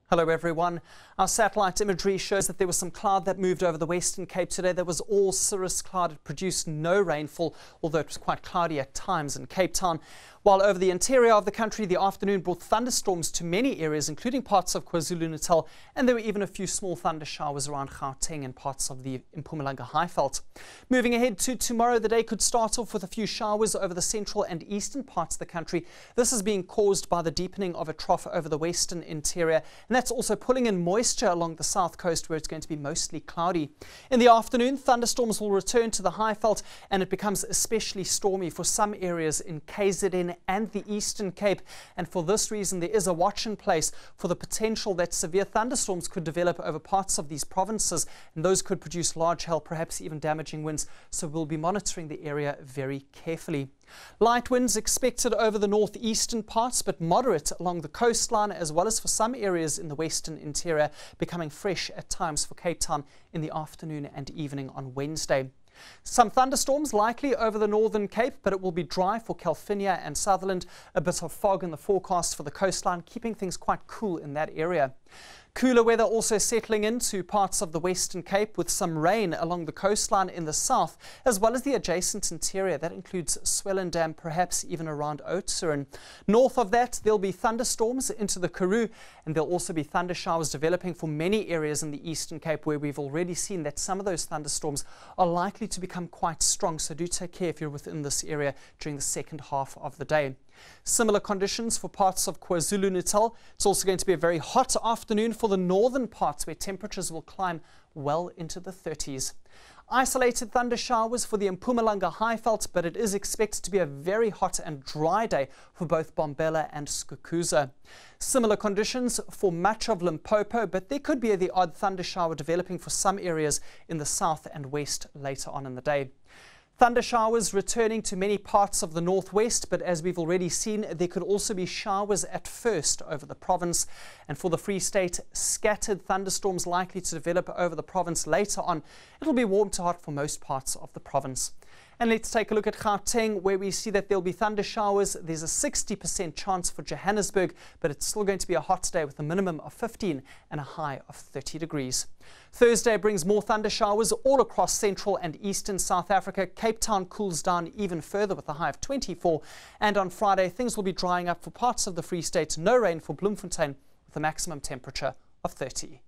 Hello everyone. Our satellite imagery shows that there was some cloud that moved over the Western Cape today. There was all cirrus cloud. It produced no rainfall, although it was quite cloudy at times in Cape Town. While over the interior of the country, the afternoon brought thunderstorms to many areas, including parts of KwaZulu-Natal, and there were even a few small thunder showers around Gauteng and parts of the Mpumalanga Highveld. Moving ahead to tomorrow, the day could start off with a few showers over the central and eastern parts of the country. This is being caused by the deepening of a trough over the western interior, and that's also pulling in moisture along the south coast, where it's going to be mostly cloudy. In the afternoon, thunderstorms will return to the Highveld, and it becomes especially stormy for some areas in KZN and the Eastern Cape. And for this reason, there is a watch in place for the potential that severe thunderstorms could develop over parts of these provinces, and those could produce large hail, perhaps even damaging winds. So we'll be monitoring the area very carefully. Light winds expected over the northeastern parts, but moderate along the coastline, as well as for some areas in the western interior, becoming fresh at times for Cape Town in the afternoon and evening on Wednesday. Some thunderstorms likely over the northern Cape, but it will be dry for Calvinia and Sutherland. A bit of fog in the forecast for the coastline, keeping things quite cool in that area. Cooler weather also settling into parts of the Western Cape, with some rain along the coastline in the south, as well as the adjacent interior. That includes Swellendam, perhaps even around Oudtshoorn. North of that, there'll be thunderstorms into the Karoo, and there'll also be thunder showers developing for many areas in the Eastern Cape, where we've already seen that some of those thunderstorms are likely to become quite strong. So do take care if you're within this area during the second half of the day. Similar conditions for parts of KwaZulu-Natal. It's also going to be a very hot afternoon for the northern parts, where temperatures will climb well into the 30s. Isolated thunder showers for the Mpumalanga Highveld, but it is expected to be a very hot and dry day for both Bombela and Skukuza. Similar conditions for much of Limpopo, but there could be the odd thunder shower developing for some areas in the south and west later on in the day. Thunder showers returning to many parts of the northwest, but as we've already seen, there could also be showers at first over the province. And for the Free State, scattered thunderstorms likely to develop over the province later on. It'll be warm to hot for most parts of the province. And let's take a look at Gauteng, where we see that there'll be thunder showers. There's a 60% chance for Johannesburg, but it's still going to be a hot day with a minimum of 15 and a high of 30 degrees. Thursday brings more thunder showers all across central and eastern South Africa. Cape Town cools down even further with a high of 24. And on Friday, things will be drying up for parts of the Free State. No rain for Bloemfontein with a maximum temperature of 30.